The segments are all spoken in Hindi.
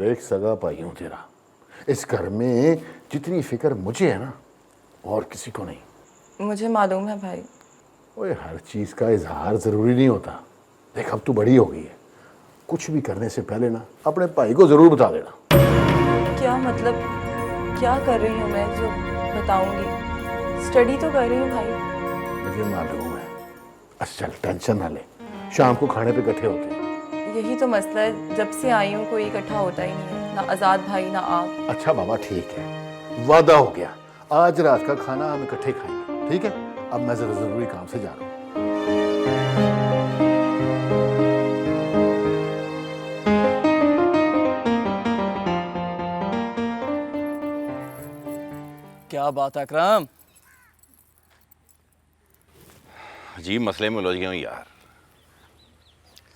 देख सगा भाई हूं तेरा, इस घर में जितनी फिक्र मुझे है ना और किसी को नहीं। मुझे मालूम है भाई। ओए हर चीज का इजहार जरूरी नहीं होता। देख अब तू बड़ी हो गई है, कुछ भी करने से पहले ना अपने भाई को जरूर बता देना। क्या मतलब, क्या कर रही हूँ मैं जो बताऊंगी? स्टडी तो कर रही हूँ भाई। मुझे मालूम है। अच्छा चल टेंशन ना ले, शाम को खाने पे इकट्ठे होते हैं। यही तो मसला है, जब से आई हूँ कोई इकट्ठा होता ही नहीं है, ना आज़ाद भाई ना आप। अच्छा बाबा ठीक है, वादा हो गया, आज रात का खाना हम इकट्ठे खाएंगे, ठीक है? अब मैं जरा जरूरी काम से जा रहा हूँ। क्या बात है अकरम? अजीब मसले में उलझ गया हूँ यार,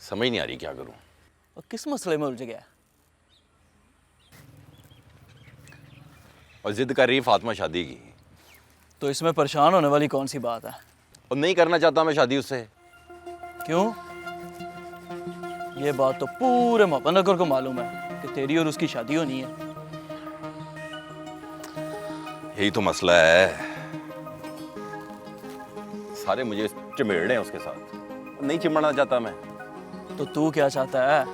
समझ नहीं आ रही क्या करूँ। और किस मसले में उलझ गया? और जिद कर रही है फातिमा शादी की। तो इसमें परेशान होने वाली कौन सी बात है? और नहीं करना चाहता मैं शादी उससे। क्यों? ये बात तो पूरे मुजफ्फरनगर को मालूम है कि तेरी और उसकी शादी होनी है। यही तो मसला है, सारे मुझे चिमेड़ हैं उसके साथ, नहीं चिमड़ना चाहता मैं। तो तू क्या चाहता है?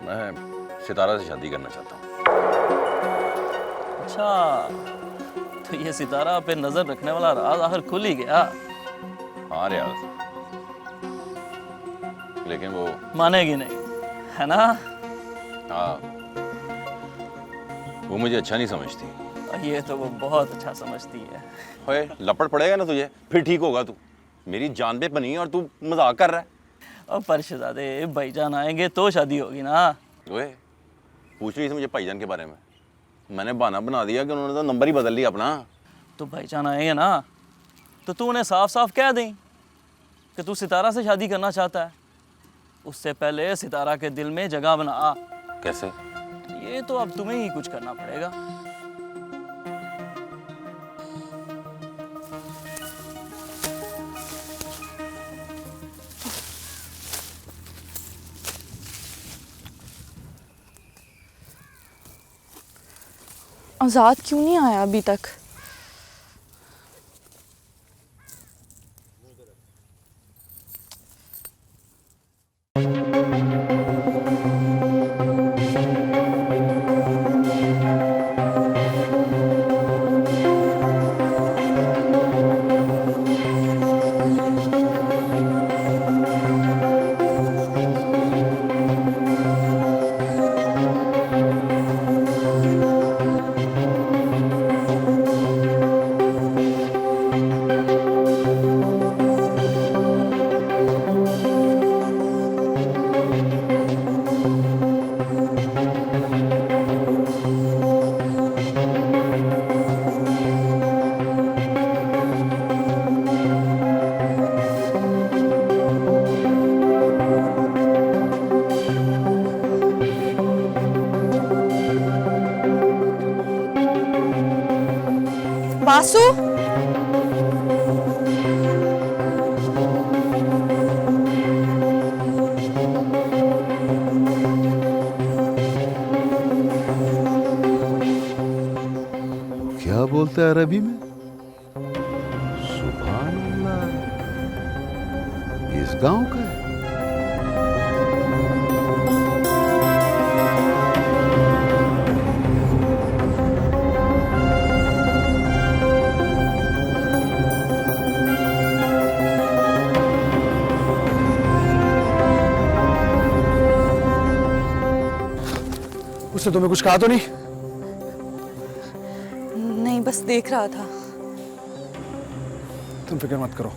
मैं सितारा से शादी करना चाहता हूँ। अच्छा, तो ये सितारा पे नजर रखने वाला राज आखिर खुल ही गया। हाँ रियाज, लेकिन वो मानेगी नहीं, है ना? हाँ, वो मुझे अच्छा नहीं समझती। ये तो वो बहुत अच्छा समझती है। ओए लपड़ पड़ेगा ना तुझे, फिर ठीक होगा तू। मेरी जान पे बनी है और तू मजाक कर रहा है। और परशहजादे भाईजान आएंगे तो शादी होगी ना। ओए पूछ रही थी मुझे भाईजान के बारे में, मैंने बहाना बना दिया कि उन्होंने तो नंबर ही बदल लिया अपना। तो भाईजान आएंगे ना तो तू उन्हें साफ साफ कह दें कि तू सितारा से शादी करना चाहता है। उससे पहले सितारा के दिल में जगह बना। कैसे? ये तो अब तुम्हें ही कुछ करना पड़ेगा। आज़ाद क्यों नहीं आया अभी तक? बासु, क्या बोलते हैं अरबी में? सुभान अल्लाह, इस गांव का है? उसने तुम्हें कुछ कहा तो नहीं? नहीं बस देख रहा था। तुम फिक्र मत करो,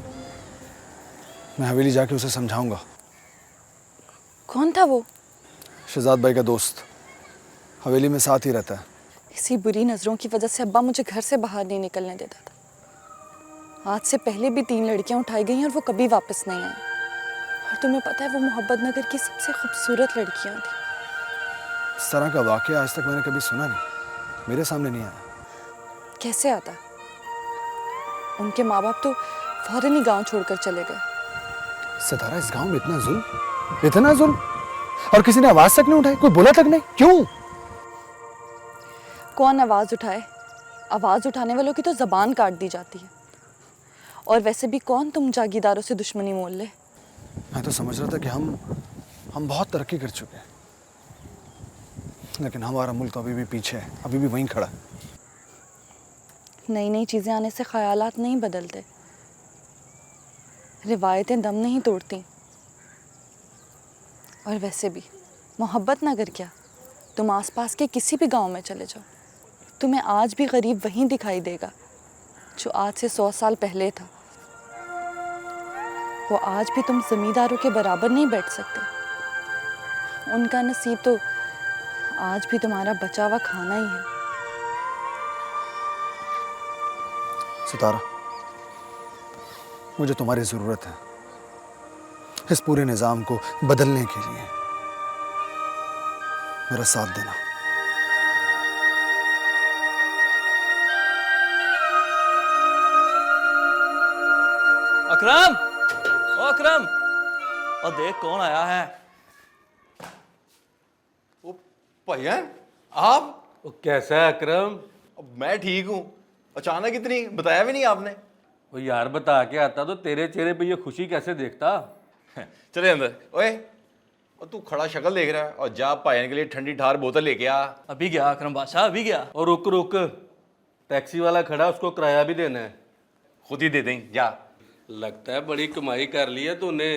मैं हवेली जाके उसे समझाऊंगा। कौन था वो? शहजाद भाई का दोस्त, हवेली में साथ ही रहता है। इसी बुरी नज़रों की वजह से अब्बा मुझे घर से बाहर नहीं निकलने देता था। आज से पहले भी 3 लड़कियां उठाई गई और वो कभी वापस नहीं आई। और तुम्हें पता है वो मोहब्बत नगर की सबसे खूबसूरत लड़कियां थी। इस तरह का वाकया आज तक मैंने कभी सुना नहीं, मेरे सामने नहीं आया। कैसे आता? उनके माँ बाप तो फौरन ही गांव छोड़कर चले गए। सितारा, इस गांव में इतना जुल्म, और किसी ने आवाज तक नहीं उठाई, कोई बोला तक नहीं, क्यों? कौन आवाज़ उठाए? आवाज़ उठाने वालों की तो ज़बान काट दी जाती है। और वैसे भी कौन तुम जागीरदारों से दुश्मनी मोल ले? मैं तो समझ रहा था कि हम बहुत तरक्की कर चुके हैं, लेकिन हमारा मुल्क अभी भी पीछे है, अभी भी वहीं खड़ा है। नई नई चीज़ें आने से ख़यालात नहीं बदलते, रिवायतें दम नहीं तोड़ती। और वैसे भी मोहब्बत नगर क्या, तुम आसपास के किसी भी गांव में चले जाओ, तुम्हें आज भी गरीब वहीं दिखाई देगा जो आज से 100 साल पहले था। वो आज भी तुम ज़मींदारों के बराबर नहीं बैठ सकते। उनका नसीब तो आज भी तुम्हारा बचा हुआ खाना ही है। सितारा, मुझे तुम्हारी ज़रूरत है इस पूरे निज़ाम को बदलने के लिए। मेरा साथ देना। अकरम, ओ अकरम, और देख कौन आया है। ओ भाईजान, आप? वो कैसा है अकरम? मैं ठीक हूँ। अचानक इतनी बताया भी नहीं आपने। वो यार बता के आता तो तेरे चेहरे पे ये खुशी कैसे देखता। चले अंदर। ओए, और तू खड़ा शक्ल देख रहा है, और जा भाईजान के लिए ठंडी ठार बोतल लेके आ। अभी गया अकरम बादशाह, अभी गया। और रुक रुक, टैक्सी वाला खड़ा, उसको किराया भी देना है। खुद ही दे दें, जा। लगता है बड़ी कमाई कर ली है तूने।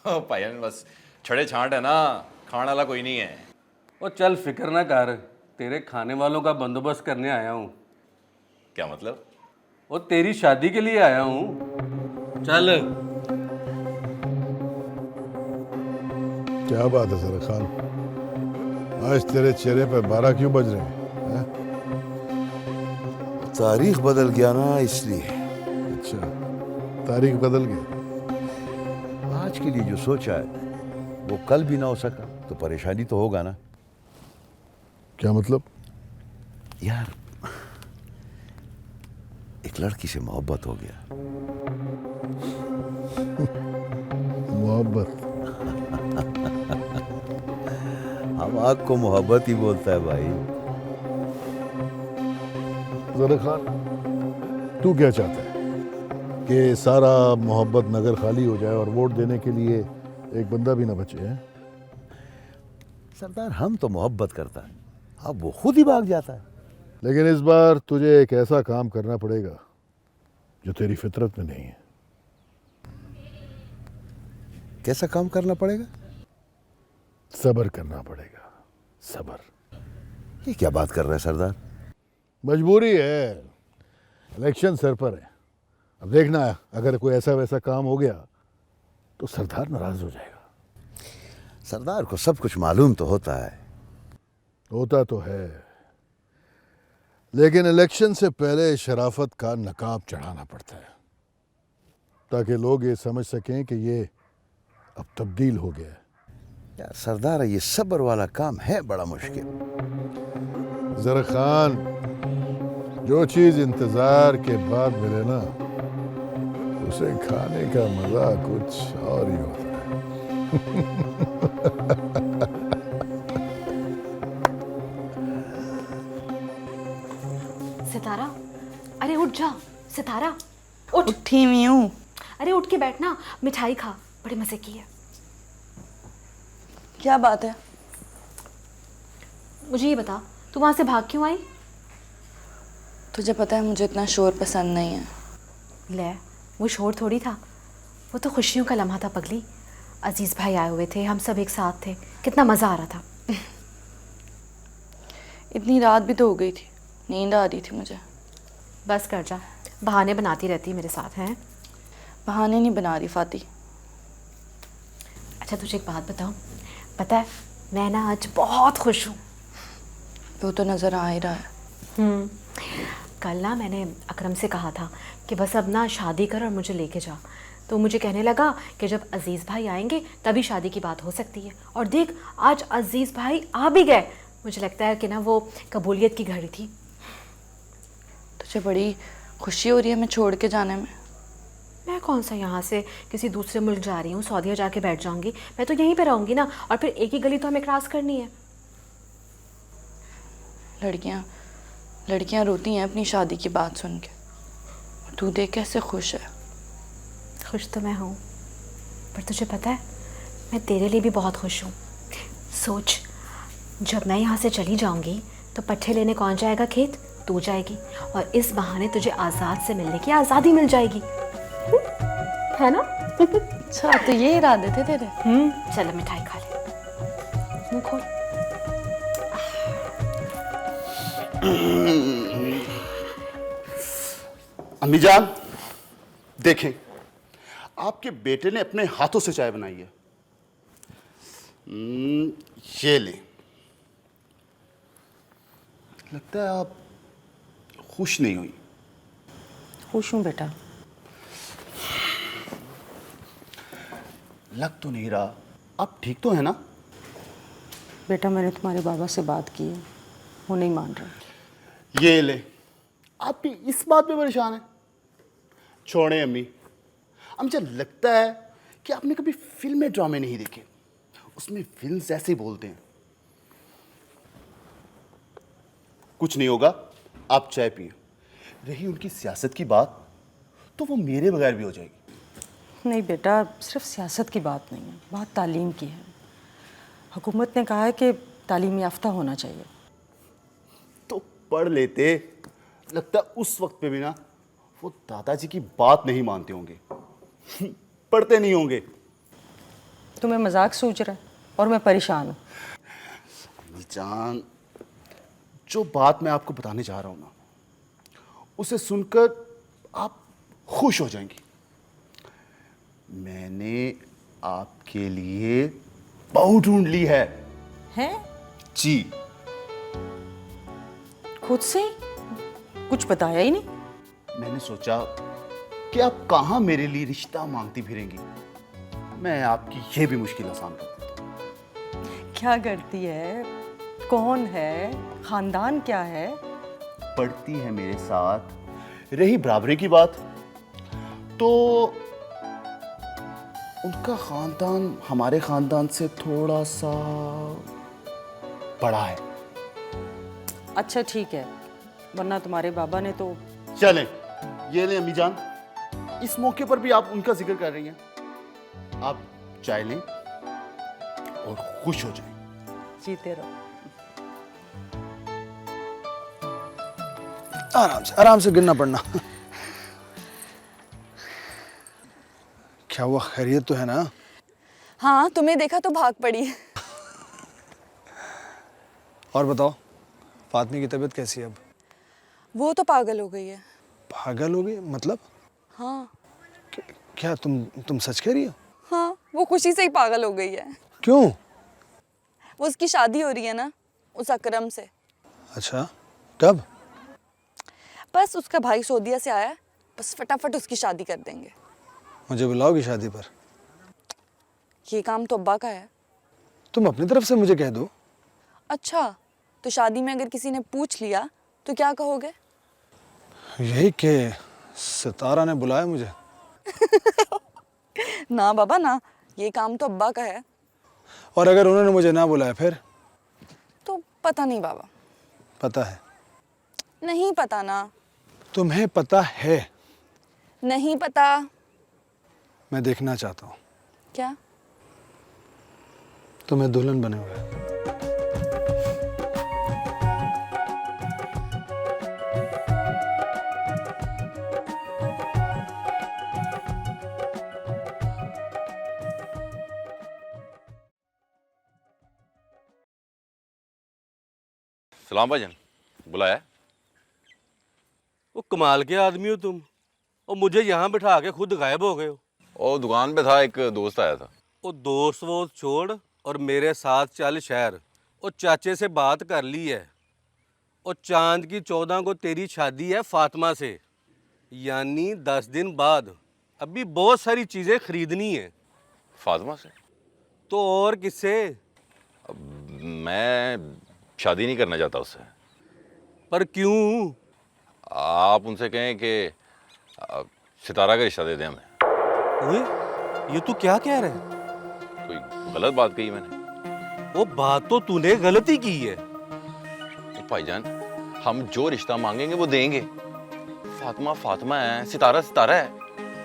भाईजान बस छड़े छांट है ना, खाने वाला कोई नहीं है। और चल फिक्र ना कर, तेरे खाने वालों का बंदोबस्त करने आया हूँ। क्या मतलब? वो तेरी शादी के लिए आया हूँ। चल। क्या बात है जरा खान, आज तेरे चेहरे पे 12 क्यों बज रहे हैं? तारीख बदल गया ना, इसलिए। अच्छा, तारीख बदल गई। आज के लिए जो सोचा है वो कल भी ना हो सका तो परेशानी तो होगा ना। क्या मतलब? यार, एक लड़की से मोहब्बत हो गया। मोहब्बत? हम आग को मोहब्बत ही बोलता है भाई। जरा खान, तू क्या चाहता है कि सारा मोहब्बत नगर खाली हो जाए और वोट देने के लिए एक बंदा भी ना बचे? हैं सरदार, हम तो मोहब्बत करता है, अब वो खुद ही भाग जाता है। लेकिन इस बार तुझे एक ऐसा काम करना पड़ेगा जो तेरी फितरत में नहीं है। कैसा काम करना पड़ेगा? सब्र करना पड़ेगा, सब्र। ये क्या बात कर रहे हैं सरदार? मजबूरी है, इलेक्शन सर पर है। अब देखना, अगर कोई ऐसा वैसा काम हो गया तो सरदार नाराज हो जाएगा। सरदार को सब कुछ मालूम तो होता है। होता तो है, लेकिन इलेक्शन से पहले शराफत का नकाब चढ़ाना पड़ता है ताकि लोग ये समझ सकें कि ये अब तब्दील हो गया है। यार सरदार, ये सब्र वाला काम है बड़ा मुश्किल। जरा खान, जो चीज इंतजार के बाद मिले ना, उसे खाने का मजा कुछ और ही होता है। सितारा, अरे उठ जा। सितारा उठ। उठी हुई हूँ। अरे उठ के बैठना, मिठाई खा, बड़े मजे की है। क्या बात है? मुझे ये बता, तू वहां से भाग क्यों आई? तुझे पता है मुझे इतना शोर पसंद नहीं है। ले, वो शोर थोड़ी था, वो तो खुशियों का लम्हा था पगली। अजीज भाई आए हुए थे, हम सब एक साथ थे, कितना मज़ा आ रहा था। इतनी रात भी तो हो गई थी, नींद आ रही थी मुझे। बस कर जा, बहाने बनाती रहती मेरे साथ हैं। बहाने नहीं बना रही फाती। अच्छा तुझे एक बात बताऊं, पता है मैं ना आज बहुत खुश हूँ। वो तो नज़र आ ही रहा है। कल ना मैंने अकरम से कहा था कि बस अब ना शादी कर और मुझे लेके जा। तो मुझे कहने लगा कि जब अजीज़ भाई आएंगे तभी शादी की बात हो सकती है। और देख, आज अजीज़ भाई आ भी गए। मुझे लगता है कि ना वो कबूलियत की घड़ी थी। तुझे बड़ी खुशी हो रही है मैं छोड़ के जाने में? मैं कौन सा यहाँ से किसी दूसरे मुल्क जा रही हूँ, सऊदीया जाके बैठ जाऊँगी। मैं तो यहीं पे रहूँगी ना, और फिर एक ही गली तो हमें क्रॉस करनी है। लड़कियाँ लड़कियां रोती हैं अपनी शादी की बात सुन के, और तू देख कैसे खुश है। खुश तो मैं हूँ, पर तुझे पता है मैं तेरे लिए भी बहुत खुश हूँ। सोच, जब मैं यहाँ से चली जाऊँगी तो पट्ठे लेने कौन जाएगा खेत? तू जाएगी, और इस बहाने तुझे आज़ाद से मिलने की आज़ादी मिल जाएगी, है ना? अच्छा, तो ये इरादे थे तेरे? चलो मिठाई खा ले, मुँह खोल। अम्मी जान, देखें, आपके बेटे ने अपने हाथों से चाय बनाई है। ये ले। लगता है आप खुश नहीं हुई। खुश हूँ बेटा। लग तो नहीं रहा। आप ठीक तो है ना? बेटा मैंने तुम्हारे बाबा से बात की है, वो नहीं मान रहे। ये ले। आप भी इस बात पे परेशान हैं? छोड़ें अम्मी। मुझे लगता है कि आपने कभी फिल्में ड्रामे नहीं देखे। उसमें विल्स ऐसे ही बोलते हैं। कुछ नहीं होगा, आप चाय पिए। रही उनकी सियासत की बात, तो वो मेरे बगैर भी हो जाएगी। नहीं बेटा, सिर्फ सियासत की बात नहीं है, बात तालीम की है। हुकूमत ने कहा है कि तालीम याफ्ता होना चाहिए। तो पढ़ लेते। लगता है उस वक्त पे भी ना वो दादाजी की बात नहीं मानते होंगे। पढ़ते नहीं होंगे। तुम्हें मजाक सूझ रहा है और मैं परेशान हूँ। अम्मी जान, जो बात मैं आपको बताने जा रहा हूँ ना, उसे सुनकर आप खुश हो जाएंगी। मैंने आपके लिए बहू ढूंढ ली है। हैं? जी। खुद से ही? कुछ बताया ही नहीं। मैंने सोचा कि आप कहाँ मेरे लिए रिश्ता मांगती फिरेंगी, मैं आपकी ये भी मुश्किल आसान कर देता हूँ। क्या करती है? कौन है? खानदान क्या है? पढ़ती है मेरे साथ। रही बराबरी की बात, तो उनका खानदान हमारे खानदान से थोड़ा सा बड़ा है। अच्छा ठीक है, वरना तुम्हारे बाबा ने तो। चलें, ये लें अम्मी जान। इस मौके पर भी आप उनका जिक्र कर रही हैं। आप चाय लें और खुश हो जाएं। जीते रहो। आराम से गिरना पड़ना। क्या हुआ, खैरियत तो है ना? हाँ, तुम्हें देखा तो भाग पड़ी। और बताओ, फातमी की तबीयत कैसी है अब? वो तो पागल हो गई है। पागल हो गई मतलब? हाँ। क्या तुम सच कह रही हो? हाँ, वो खुशी से ही पागल हो गई है। क्यों? वो उसकी शादी हो रही है ना, उस अकरम से। अच्छा, कब? बस उसका भाई सऊदीया से आया है, बस फटाफट उसकी शादी कर देंगे। मुझे बुलाओगी शादी पर? ये काम तो अब्बा का है। तुम अपनी तरफ से मुझे कह दो। अच्छा, तो शादी में अगर किसी ने पूछ लिया तो क्या कहोगे? यही कि सितारा ने बुलाया मुझे। ना बाबा ना, ये काम तो अब्बा का है। और अगर उन्होंने मुझे ना बुलाया फिर? तो पता नहीं बाबा। पता है? नहीं पता ना। तुम्हें पता है? नहीं पता। मैं देखना चाहता हूँ। क्या? तुम्हें दुल्हन बने हुए। सलाम भाईजान, बुलाया? वो कमाल के आदमी हो तुम, और मुझे यहाँ बिठा के खुद गायब हो गए हो। और दुकान पे था, एक दोस्त आया था। वो दोस्त वो छोड़ और मेरे साथ चल शहर। और चाचे से बात कर ली है, और चांद की 14 को तेरी शादी है फातिमा से, यानी 10 दिन बाद। अभी बहुत सारी चीज़ें खरीदनी है। फातिमा से? तो और किससे? मैं शादी नहीं करना चाहता उससे। पर क्यों? आप उनसे कहें कि सितारा का रिश्ता दे दें हमें। ओए, ये तू क्या कह रहा है? कोई गलत बात कही मैंने? वो बात तो तूने गलती की है। भाईजान, हम जो रिश्ता मांगेंगे वो देंगे। फातिमा फातिमा है, सितारा सितारा है।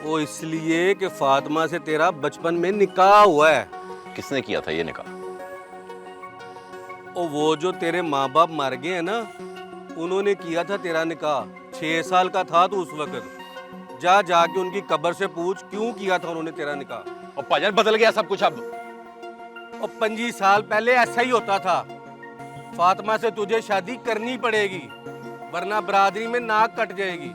वो इसलिए कि फातिमा से तेरा बचपन में निकाह हुआ है। किसने किया था ये निकाह? और वो जो तेरे माँ बाप मर गए हैं ना, उन्होंने किया था तेरा निकाह। 6 साल का था तू उस वक्त। जा जाके उनकी कब्र से पूछ क्यों किया था उन्होंने तेरा निकाह। और भाईजान बदल गया सब कुछ अब। और 25 साल पहले ऐसा ही होता था। फातिमा से तुझे शादी करनी पड़ेगी, वरना बरादरी में नाक कट जाएगी।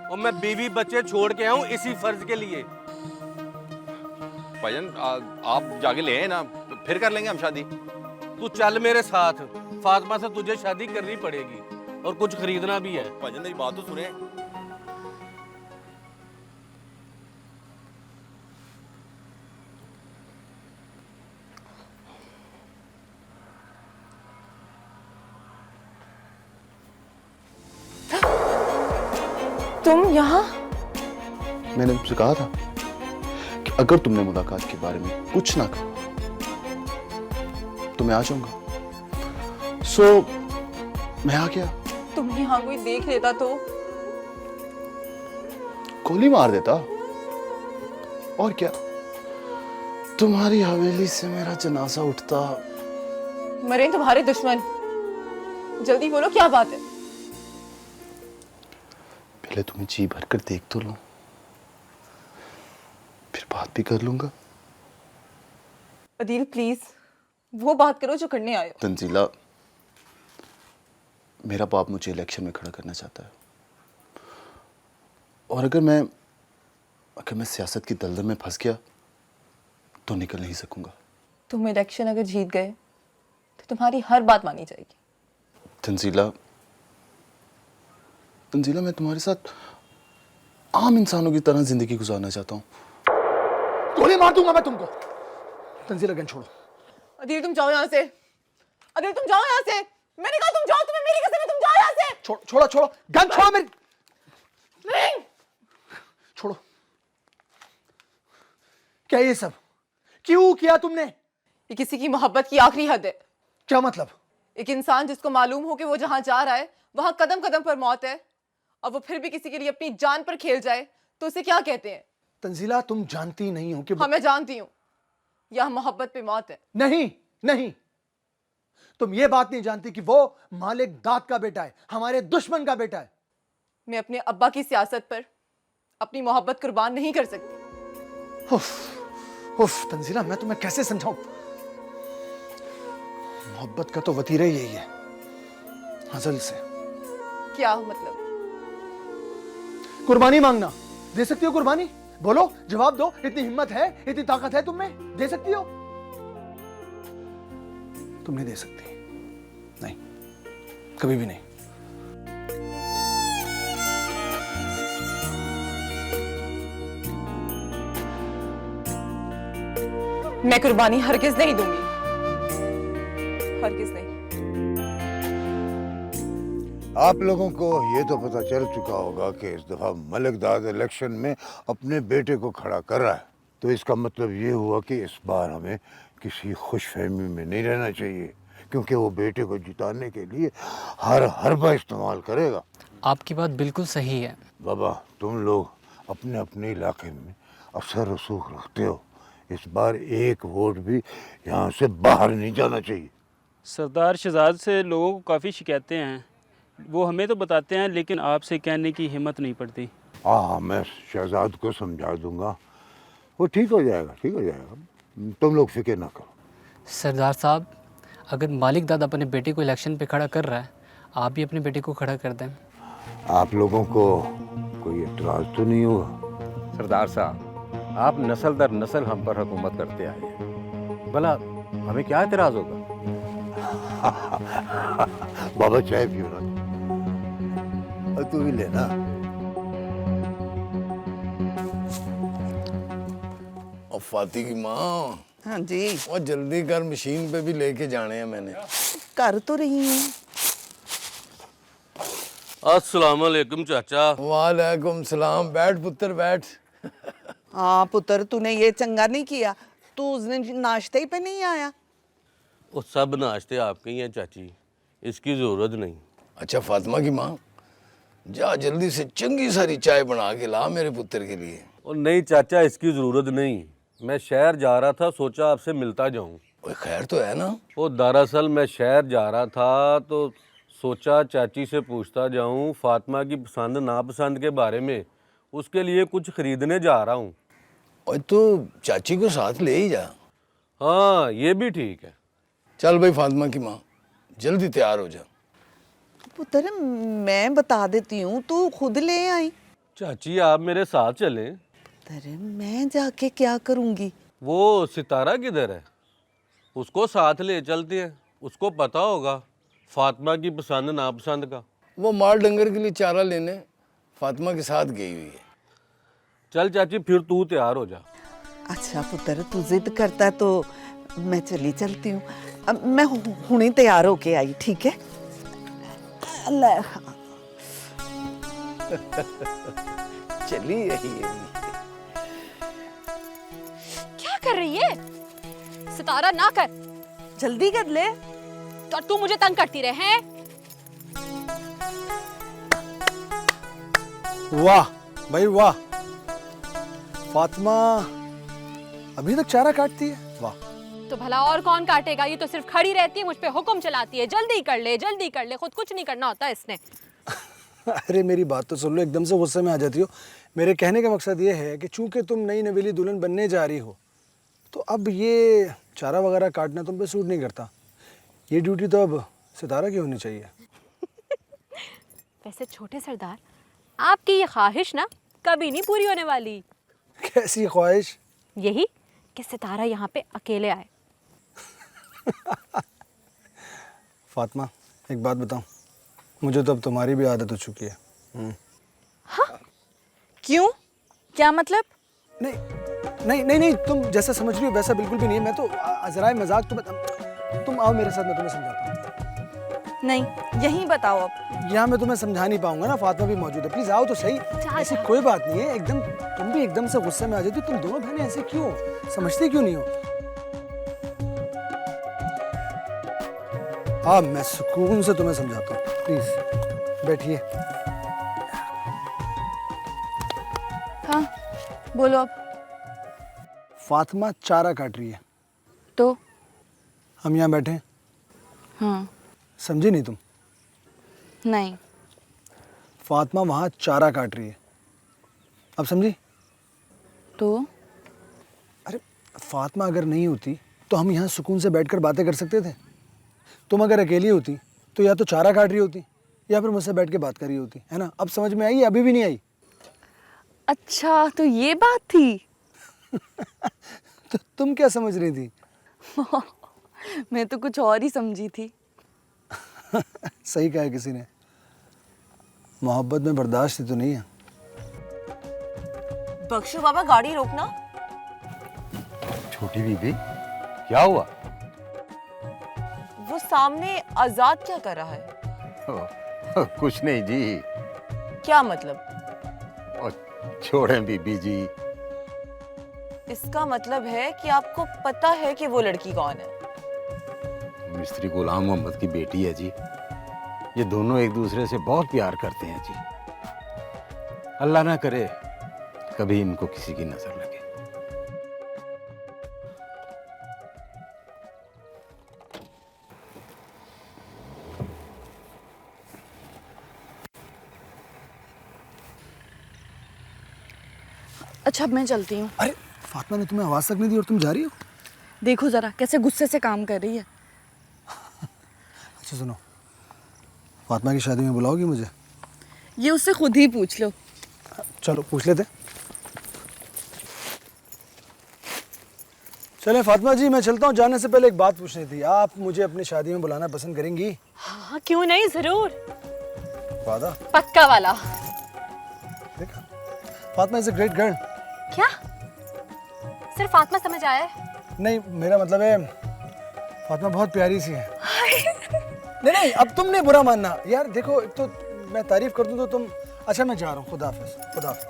और मैं बीवी बच्चे छोड़ के आऊं इसी फर्ज के लिए। भाईजान आप जाके ले आए ना, फिर कर लेंगे हम शादी। तू चल मेरे साथ, फातिमा से तुझे शादी करनी पड़ेगी और कुछ खरीदना भी है। भाईजान मेरी बात तो सुने। तुम यहाँ? मैंने तुमसे कहा था कि अगर तुमने मुलाकात के बारे में कुछ ना कहा तो मैं आ जाऊंगा। सो मैं आ गया। तुम यहाँ कोई देख लेता तो? गोली मार देता। और क्या, तुम्हारी हवेली से मेरा जनाजा उठता। मरे तुम्हारे दुश्मन। जल्दी बोलो क्या बात है? पहले तुम्हें जी भर कर देख तो लूं, फिर बात भी कर लूंगा। अदील प्लीज वो बात करो जो करने आए हो। तंजीला, मेरा बाप मुझे इलेक्शन में खड़ा करना चाहता है, और अगर मैं सियासत की दलदल में फंस गया तो निकल नहीं सकूंगा। तुम इलेक्शन अगर जीत गए तो तुम्हारी हर बात मानी जाएगी। तंजीला, मैं तुम्हारे साथ आम इंसानों की तरह जिंदगी गुजारना चाहता हूँ। गोली मार दूंगा मैं तुमको। तंजीला, गन छोड़ो। अदील तुम जाओ यहाँ से। अदील तुम जाओ यहाँ से। मैंने कहा तुम जाओ, तुम्हें मेरी कसम है, तुम जाओ यहाँ से। छोड़ो गन छोड़ो मेरी। नहीं छोड़ो। क्या ये सब क्यों किया तुमने? ये किसी की मोहब्बत की आखिरी हद है। क्या मतलब? एक इंसान जिसको मालूम हो कि वो जहां जा रहा है वहां कदम कदम पर मौत है, और वो फिर भी किसी के लिए अपनी जान पर खेल जाए तो उसे क्या कहते हैं? तंजीला, तुम जानती नहीं हो कि हाँ मैं जानती हूँ, यह मोहब्बत पे मौत है। नहीं, तुम ये बात नहीं जानती कि वो मालिक दाद का बेटा है, हमारे दुश्मन का बेटा है। मैं अपने अब्बा की सियासत पर अपनी मोहब्बत कुर्बान नहीं कर सकती। उफ तंजीला, मैं तुम्हें कैसे समझाऊं? मोहब्बत का तो वतीरा ही यही है, अज़ल से। क्या मतलब? कुर्बानी मांगना। दे सकती हो कुर्बानी? बोलो, जवाब दो। इतनी हिम्मत है, इतनी ताकत है तुम में? दे सकती हो? तुम नहीं दे सकती। नहीं, कभी भी नहीं। मैं कुर्बानी हरगिज नहीं दूंगी, हरगिज नहीं। आप लोगों को ये तो पता चल चुका होगा कि इस दफा मलिक दाद इलेक्शन में अपने बेटे को खड़ा कर रहा है, तो इसका मतलब ये हुआ कि इस बार हमें किसी खुशफहमी में नहीं रहना चाहिए, क्योंकि वो बेटे को जिताने के लिए हर हरबा इस्तेमाल करेगा। आपकी बात बिल्कुल सही है बाबा, तुम लोग अपने अपने इलाके में असर रसूख रखते हो, इस बार एक वोट भी यहाँ से बाहर नहीं जाना चाहिए। सरदार शहजाद से लोगों को काफ़ी शिकायतें हैं, वो हमें तो बताते हैं लेकिन आपसे कहने की हिम्मत नहीं पड़ती। हाँ, मैं शहजाद को समझा दूंगा, वो ठीक हो जाएगा, ठीक हो जाएगा, तुम लोग फिक्र ना करो। सरदार साहब, अगर मालिक दादा अपने बेटे को इलेक्शन पे खड़ा कर रहा है, आप भी अपने बेटे को खड़ा कर दें। आप लोगों को कोई एतराज़ तो नहीं हुआ? सरदार साहब, आप नस्ल दर नस्ल हम पर हुकूमत करते आए हैं, भला हमें क्या एतराज़ होगा? बाबा चाय पियो ना, और तू भी लेना। और फाती की माँ। हाँ जी। और जल्दी कर, मशीन पे भी लेके जाने हैं मैंने। कर तो रही हूँ। अस्सलाम वालेकुम चाचा। वालेकुम सलाम। बैठ पुत्र बैठ। हाँ पुत्र, तूने ये चंगा नहीं किया, तू उस दिन नाश्ते ही पे नहीं आया। वो सब नाश्ते आपके ही हैं चाची, इसकी ज़रूरत नहीं। अच्छा फातिमा की माँ, जा जल्दी से चंगी सारी चाय बना के ला मेरे पुत्र के लिए। और नहीं चाचा, इसकी ज़रूरत नहीं। मैं शहर जा रहा था, सोचा आपसे मिलता जाऊं। कोई खैर तो है ना? वो दरअसल मैं शहर जा रहा था तो सोचा चाची से पूछता जाऊं फातिमा की पसंद नापसंद के बारे में। उसके लिए कुछ खरीदने जा रहा हूं। और तो चाची को साथ ले ही जा। हाँ, ये भी ठीक है। चल भाई फातिमा की माँ, जल्दी तैयार हो जा। पुत्र मैं बता देती हूँ, तू खुद ले आई। चाची आप मेरे साथ चलें। पुत्र मैं जाके क्या करूँगी? वो सितारा किधर है? उसको साथ ले चलते हैं, उसको पता होगा फातिमा की पसंद नापसंद का। वो माल डंगर के लिए चारा लेने फातिमा के साथ गई हुई है। चल चाची, फिर तू तैयार हो जा। अच्छा पुत्र, तू जिद करता है तो मैं चली चलती हूँ। अब मैं हुणे तैयार होके आई, ठीक है? अल्लाह चली रही है। क्या कर रही है सितारा? ना कर, जल्दी कर ले। तो तू मुझे तंग करती रहे हैं। वाह भाई वाह, फातिमा अभी तक चारा काटती है। वाह। तो भला और कौन काटेगा? ये तो सिर्फ खड़ी रहती है, मुझ पे हुक्म चलाती है, जल्दी कर ले जल्दी कर ले, खुद कुछ नहीं करना होता इसने। अरे मेरी बात तो सुन लो, एकदम से गुस्से में आ जाती हो। मेरे कहने का मकसद ये है कि चूंकि तुम नई नवेली दुल्हन बनने जा रही हो, तो अब ये चारा वगैरह काटना तुम पे सूट नहीं करता। ये ड्यूटी तो अब सितारा की होनी चाहिए। वैसे छोटे सरदार, आपकी ये ख्वाहिश ना कभी नहीं पूरी होने वाली। कैसी ख्वाहिश? यही कि सितारा यहाँ पे अकेले आए। फातिमा एक बात बताऊं, मुझे तो अब तुम्हारी भी आदत हो चुकी है। हाँ? क्यों? क्या मतलब? नहीं नहीं नहीं नहीं, तुम जैसा समझ रही हो वैसा बिल्कुल भी नहीं है। मैं तो अजराए मजाक। तुम आओ मेरे साथ, मैं तुम्हें समझाता हूँ। नहीं, यहीं बताओ अब। यहाँ मैं तुम्हें समझा नहीं पाऊंगा ना, फातिमा भी मौजूद है। प्लीज आओ तो सही। ऐसी कोई बात नहीं है। एकदम तुम भी एकदम से गुस्से में आ जाती हो। तुम दोनों बहनें ऐसे क्यों? समझती क्यों नहीं हो? हाँ, मैं सुकून से तुम्हें समझाता हूँ। प्लीज बैठिए। हाँ बोलो अब। फातिमा चारा काट रही है तो हम यहाँ बैठे हैं। हाँ। समझी नहीं तुम? नहीं। फातिमा वहाँ चारा काट रही है, अब समझी? तो अरे फातिमा अगर नहीं होती तो हम यहाँ सुकून से बैठकर बातें कर सकते थे। तुम अगर अकेली होती तो या तो चारा काट रही होती या फिर मुझसे बैठ के बात कर रही होती, है ना? अब समझ में आई? अभी भी नहीं आई? अच्छा तो ये बात थी। तो तुम क्या समझ रही थी? मैं तो कुछ और ही समझी थी। सही कहा किसी ने, मोहब्बत में बर्दाश्त तो नहीं है। बख्शू बाबा गाड़ी रोकना। छोटी बीबी क्या हुआ? वो सामने आजाद क्या कर रहा है? कुछ नहीं जी। क्या मतलब? छोड़ें बीबी जी। इसका मतलब है कि आपको पता है कि वो लड़की कौन है? मिस्त्री गुलाम मोहम्मद की बेटी है जी। ये दोनों एक दूसरे से बहुत प्यार करते हैं जी। अल्लाह ना करे कभी इनको किसी की नजर लगे। अच्छा अब मैं चलती हूँ। अरे फातिमा ने तुम्हें आवाज तक नहीं दी और तुम जा रही हो? देखो जरा कैसे गुस्से से काम कर रही है। अच्छा सुनो, फातिमा की शादी में बुलाओगी मुझे? ये उससे खुद ही पूछ लो। चलो पूछ लेते। चले फातिमा जी, मैं चलता हूँ। जाने से पहले एक बात पूछनी थी। आप मुझे अपनी शादी में बुलाना पसंद करेंगी? हाँ क्यों नहीं, जरूर। वादा? पक्का वाला। देखा, Fatima is a great girl. क्या सिर्फ फातिमा समझ आया है? नहीं, मेरा मतलब है फातिमा बहुत प्यारी सी है। नहीं नहीं, अब तुम नहीं बुरा मानना यार। देखो एक तो मैं तारीफ कर दूं तो तुम। अच्छा मैं जा रहा हूँ, खुदा हाफिज। खुदा हाफिज।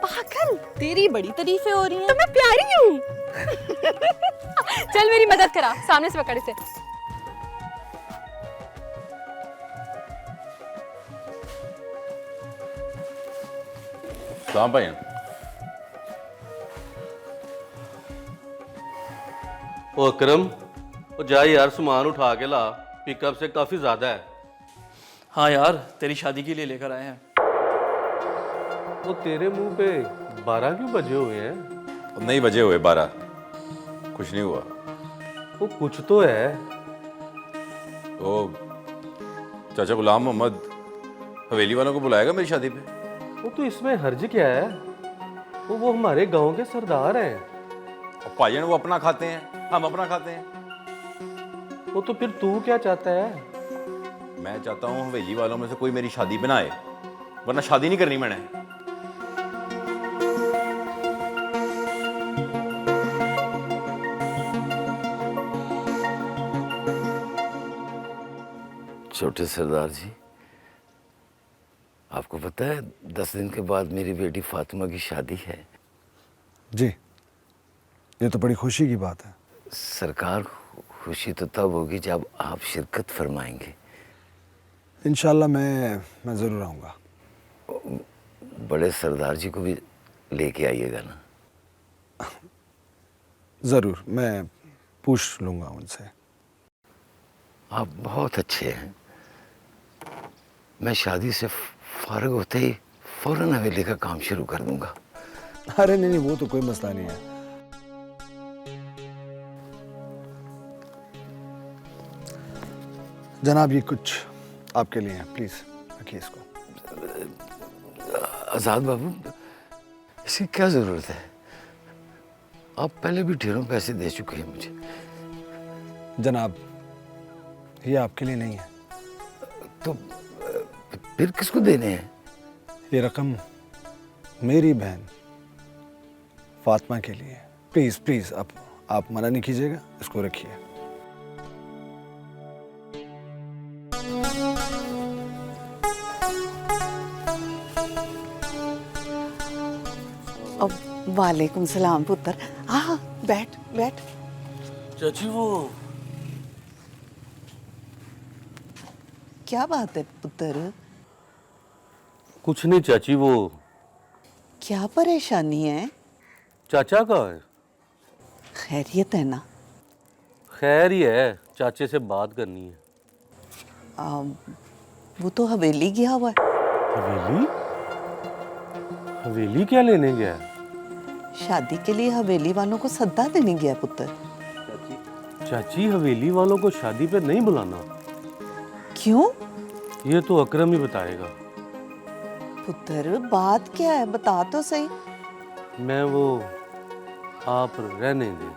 पागल, तेरी बड़ी तारीफें हो रही हैं। तो मैं प्यारी हूँ। चल मेरी मदद करा, सामने से पकड़ इसे। सलाम भाईजान। ओ अकरम, ओ जा यार सामान उठा के ला, पिकअप से काफ़ी ज़्यादा है। हाँ यार, तेरी शादी के लिए लेकर आए हैं। वो तेरे मुंह पे 12 क्यों बजे हुए हैं? नहीं बजे हुए 12, कुछ नहीं हुआ। वो कुछ तो है। तो चाचा गुलाम मोहम्मद हवेली वालों को बुलाएगा मेरी शादी पे? वो तो इसमें हर्ज क्या है? वो हमारे गांव के सरदार हैं। और भाईजान वो अपना खाते हैं, हम अपना खाते हैं। वो तो फिर तू क्या चाहता है? मैं चाहता हूँ हवेली वालों में से कोई मेरी शादी बनाए, वरना शादी नहीं करनी मैंने। छोटे सरदार जी, आपको पता है 10 दिन के बाद मेरी बेटी फातिमा की शादी है। जी, ये तो बड़ी खुशी की बात है। सरकार, खुशी तो तब होगी जब आप शिरकत फरमाएंगे। इंशाल्लाह मैं ज़रूर आऊँगा। बड़े सरदार जी को भी लेके आइएगा ना। ज़रूर, मैं पूछ लूँगा उनसे। आप बहुत अच्छे हैं। मैं शादी से फारिग होते ही फौरन हवेली का काम शुरू कर दूंगा। अरे नहीं, वो तो कोई मसला नहीं है। जनाब, ये कुछ आपके लिए है, प्लीज रखिए इसको। आजाद बाबू, इसकी क्या जरूरत है? आप पहले भी ढेरों पैसे दे चुके हैं मुझे। जनाब, ये आपके लिए नहीं है। तो फिर किसको देने हैं? ये रकम मेरी बहन फातिमा के लिए। प्लीज प्लीज, आप मना नहीं कीजिएगा, इसको रखिए। वालेकुम सलाम पुत्र। हाँ, बैठ बैठ। चाची, वो क्या बात है पुत्र? कुछ नहीं चाची, वो क्या परेशानी है? चाचा का है। खैरियत है ना? खैर ही है, चाचे से बात करनी है। वो तो हवेली गया हुआ है। हवेली? हवेली क्या लेने गया? शादी के लिए हवेली वालों को सद्दा देने गया पुत्र। चाची, हवेली वालों को शादी पे नहीं बुलाना। क्यों? ये तो अकरम ही बताएगा। पुत्र, बात क्या है, बता तो सही। आप रहने दे।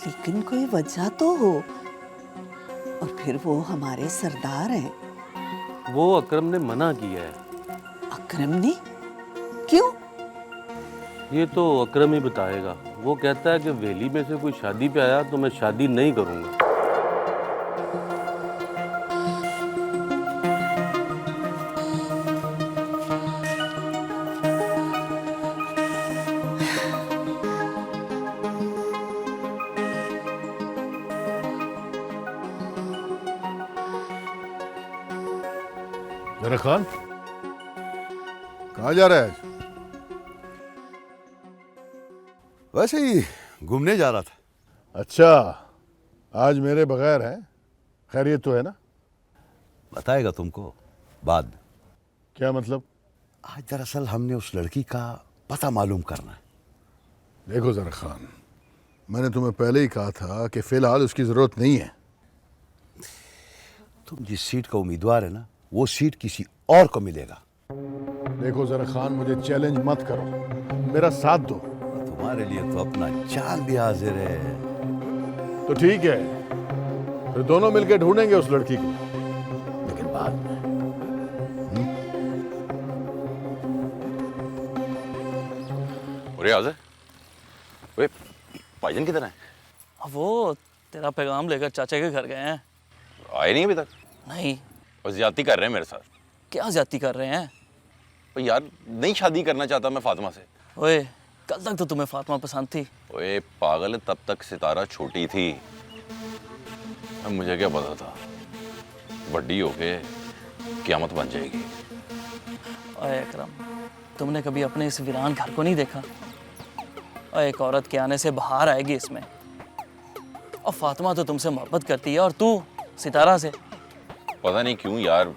लेकिन कोई वजह तो हो। और फिर वो हमारे सरदार हैं। वो अकरम ने मना किया है। अकरम ने? क्यों? ये तो अकरम ही बताएगा। वो कहता है कि वेली में से कोई शादी पे आया तो मैं शादी नहीं करूंगा। जरा खान, कहाँ जा रहा है आज? वैसे ही घूमने जा रहा था। अच्छा, आज मेरे बगैर है? खैरियत तो है ना? बताएगा तुमको बाद में। क्या मतलब? आज दरअसल हमने उस लड़की का पता मालूम करना है। देखो जरा खान, मैंने तुम्हें पहले ही कहा था कि फिलहाल उसकी जरूरत नहीं है। तुम जिस सीट का उम्मीदवार है ना, वो सीट किसी और को मिलेगा। देखो जरा खान, मुझे चैलेंज मत करो, मेरा साथ दो। तुम्हारे लिए तो अपना जान भी हाजिर है। तो ठीक है, फिर दोनों मिलकर ढूंढेंगे उस लड़की को, लेकिन बाद में। अरे आज वे भाईजान किधर है? वो तेरा पैगाम लेकर चाचा के घर गए हैं। आए नहीं अभी तक? नहीं। और ज्यादती कर रहे हैं मेरे साथ। क्या ज्यादती कर रहे हैं? तो यार, नहीं शादी करना चाहता मैं फातिमा से। ओए, कल तक तो तुम्हें फातिमा पसंद थी। ओए पागल, तब तक सितारा छोटी थी। अब मुझे क्या पता था बड़ी होके क़यामत बन जाएगी। ओए अकरम, तुमने कभी अपने इस वीरान घर को नहीं देखा? और एक औरत के आने से बाहर आएगी इसमें। और फातिमा तो तुमसे मोहब्बत करती है और तू सितारा से। पता नहीं क्यों यार,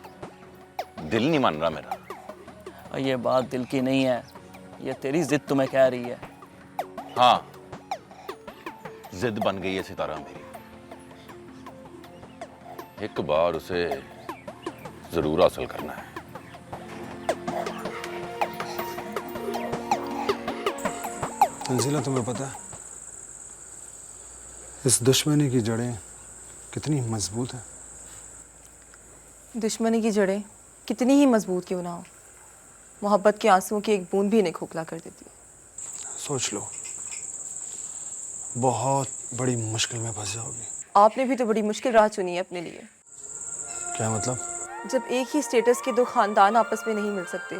दिल नहीं मान रहा मेरा। और ये बात दिल की नहीं है, ये तेरी जिद तुम्हें कह रही है। हाँ, जिद बन गई है सितारा मेरी। एक बार उसे जरूर हासिल करना है। तंजीला, तुम्हें पता है इस दुश्मनी की जड़ें कितनी मजबूत हैं? दुश्मनी की जड़ें कितनी ही मजबूत क्यों ना हो, मोहब्बत के आंसुओं की एक बूंद भी इन्हें खोखला कर देती है। सोच लो, बहुत बड़ी मुश्किल में फंस जाओगी। आपने भी तो बड़ी मुश्किल राह चुनी है अपने लिए। क्या मतलब? जब एक ही स्टेटस के दो खानदान आपस में नहीं मिल सकते,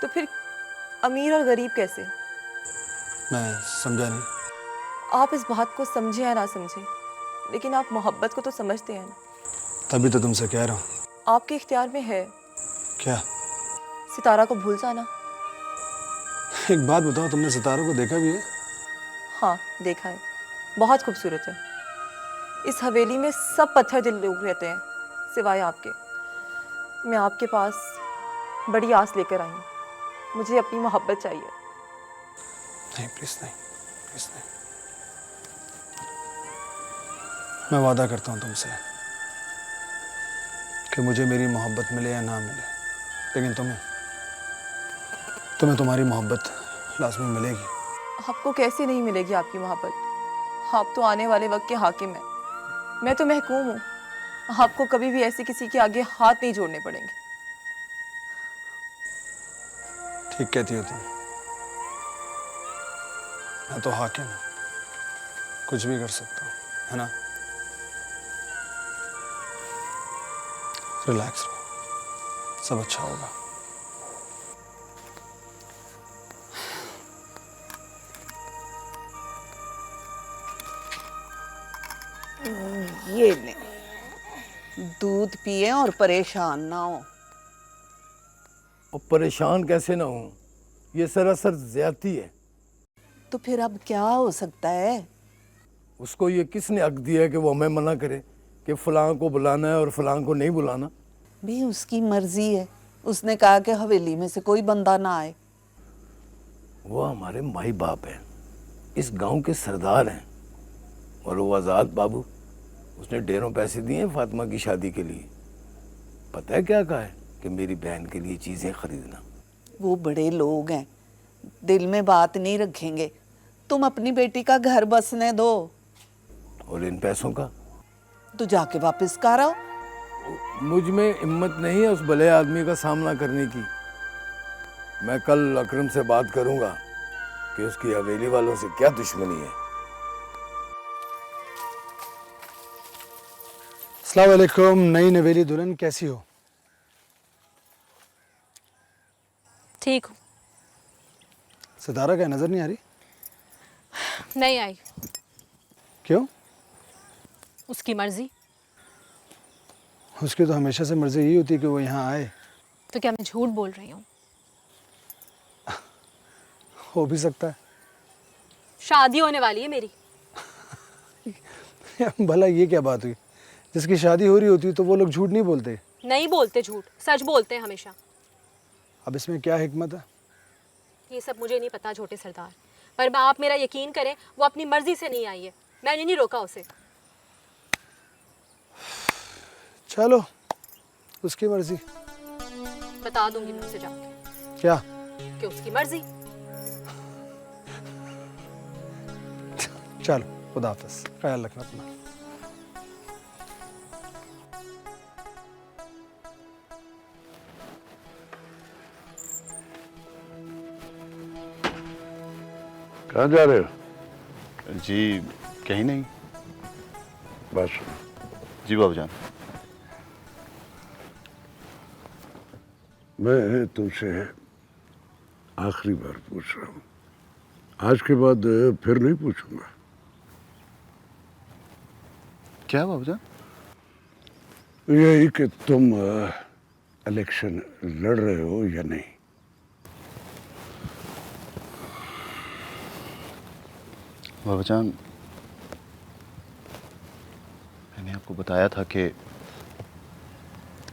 तो फिर अमीर और गरीब कैसे? मैं समझा नहीं। आप इस बात को समझे या ना समझे, लेकिन आप मोहब्बत को तो समझते हैं ना। तभी तो तुमसे कह रहा हूँ। आपके इख्तियार में है। क्या? सितारा को भूल जाना। एक बात बताओ, तुमने सितारों को देखा भी है? हाँ, देखा है। बहुत खूबसूरत है। इस हवेली में सब पत्थर दिल लोग रहते हैं सिवाय आपके। मैं आपके पास बड़ी आस लेकर आई हूँ। मुझे अपनी मोहब्बत चाहिए। नहीं, प्लीज नहीं, प्लीज नहीं। मैं वादा करता हूँ तुमसे कि मुझे मेरी मोहब्बत मिले या ना मिले, लेकिन तुम्हें तुम्हारी मोहब्बत लाजमी मिलेगी। आपको कैसे नहीं मिलेगी आपकी मोहब्बत? आप तो आने वाले वक्त के हाकिम हैं। मैं तो महकूम हूँ। आपको कभी भी ऐसे किसी के आगे हाथ नहीं जोड़ने पड़ेंगे। ठीक कहती हो तुम। मैं तो हाकिम हूँ, कुछ भी कर सकता हूँ, है ना? रिलैक्स रहो, सब अच्छा होगा। ये ले, दूध पिए और परेशान ना हो। और परेशान कैसे ना हूँ, ये सरासर ज्यादती है। तो फिर अब क्या हो सकता है? उसको ये किसने हक दिया है कि वो हमें मना करे कि फलां को बुलाना है और फलां को नहीं बुलाना? भी उसकी मर्जी है। उसने कहा कि हवेली में से कोई बंदा ना आए। वो हमारे माई बाप हैं, इस गांव के सरदार हैं। और वो आज़ाद बाबू, उसने ढेरों पैसे दिए हैं फातिमा की शादी के लिए। पता है क्या कहा है? कि मेरी बहन के लिए चीज़ें खरीदना। वो बड़े लोग हैं, दिल में बात नहीं रखेंगे। तुम अपनी बेटी का घर बसने दो। और इन पैसों का तो जाके वापस कर आओ। मुझ में हिम्मत नहीं है उस भले आदमी का सामना करने की। मैं कल अकरम से बात करूंगा कि उसकी हवेली वालों से क्या दुश्मनी है। अस्सलाम वालेकुम। नई नवेली दुल्हन, कैसी हो? ठीक हूँ। सितारा क्या नजर नहीं आ रही? नहीं आई। क्यों? उसकी मर्जी। उसकी तो हमेशा से मर्जी यही होती है कि वो यहाँ आए। तो क्या मैं झूठ बोल रही हूँ? हो भी सकता है। शादी होने वाली है मेरी। भला ये क्या बात हुई? जिसकी शादी हो रही होती है तो वो लोग झूठ नहीं बोलते। नहीं बोलते झूठ, सच बोलते हैं हमेशा। अब इसमें क्या हिकमत है? ये सब मुझे नहीं पता छोटे सरदार, पर आप मेरा यकीन करें, वो अपनी मर्जी से नहीं आई है। मैंने नहीं रोका उसे। चलो, उसकी मर्जी। बता दूंगी मैं उसे जाके। क्या? कि उसकी मर्जी। चलो, खुदा हाफिज़, ख्याल रखना अपना। कहाँ जा रहे हो? जी कहीं नहीं। बस जी बाबूजान। मैं तुमसे आखिरी बार पूछ रहा हूँ, आज के बाद फिर नहीं पूछूंगा। क्या बाबूजान? यही कि तुम इलेक्शन लड़ रहे हो या नहीं। बाबा जान, मैंने आपको बताया था कि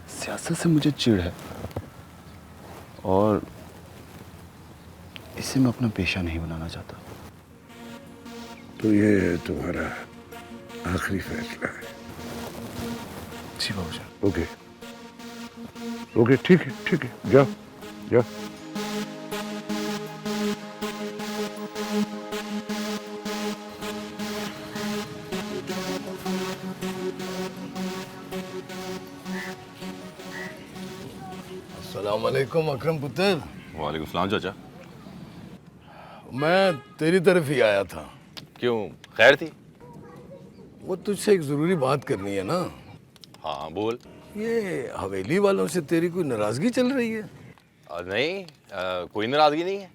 सियासत से मुझे चिढ़ है और इसे मैं अपना पेशा नहीं बनाना चाहता। तो ये तुम्हारा आखिरी फैसला है? जी बाबू जान। ओके ओके, ठीक है ठीक है, जाओ जाओ। अस्सलाम वालेकुम अकरम पुत्र। वालेकुम सलाम चाचा। मैं तेरी तरफ ही आया था। क्यों, खैर थी? वो तुझसे एक ज़रूरी बात करनी है ना। हाँ बोल। ये हवेली वालों से तेरी कोई नाराज़गी चल रही है? नहीं, कोई नाराज़गी नहीं है।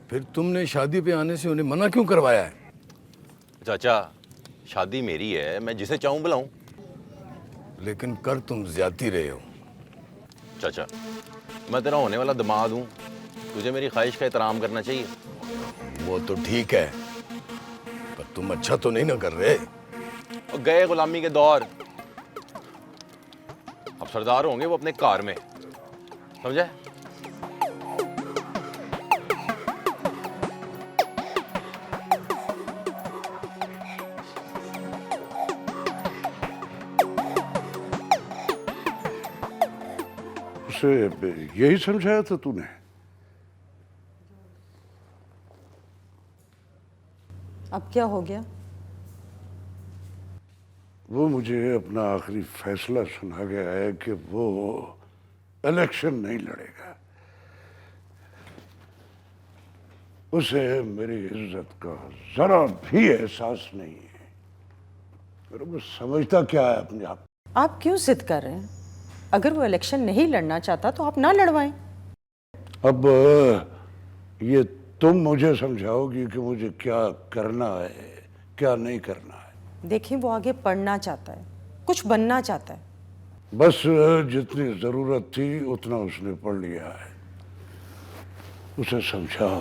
फिर तुमने शादी पे आने से उन्हें मना क्यों करवाया है? चाचा, शादी मेरी है, मैं जिसे चाहूँ बुलाऊँ। लेकिन कर तुम ज्यादती रहे हो। चाचा, मैं तेरा होने वाला दामाद हूँ, तुझे मेरी ख्वाहिश का एहतराम करना चाहिए। वो तो ठीक है, पर तुम अच्छा तो नहीं ना कर रहे। और गए गुलामी के दौर, अब सरदार होंगे वो अपने कार में, समझे? उसे यही समझाया था तूने? अब क्या हो गया? वो मुझे अपना आखिरी फैसला सुना गया है कि वो इलेक्शन नहीं लड़ेगा। उसे मेरी इज्जत का जरा भी एहसास नहीं है। पर वो समझता क्या है अपने आप? आप क्यों जिद कर रहे हैं? अगर वो इलेक्शन नहीं लड़ना चाहता तो आप ना लड़वाएं। अब ये तुम मुझे समझाओगी कि मुझे क्या करना है, क्या नहीं करना है। देखिए, वो आगे पढ़ना चाहता है, कुछ बनना चाहता है। बस जितनी जरूरत थी उतना उसने पढ़ लिया है। उसे समझा,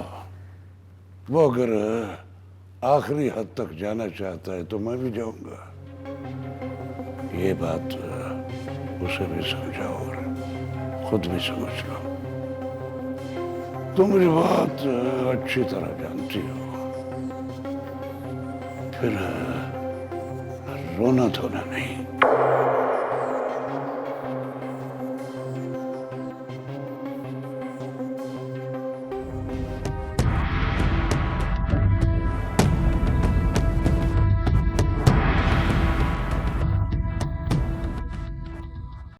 वो अगर आखिरी हद तक जाना चाहता है तो मैं भी जाऊंगा। ये बात उसे भी समझाओ और खुद भी समझ लो। तुम मेरी बात अच्छी तरह जानती हो। फिर रोना धोना नहीं।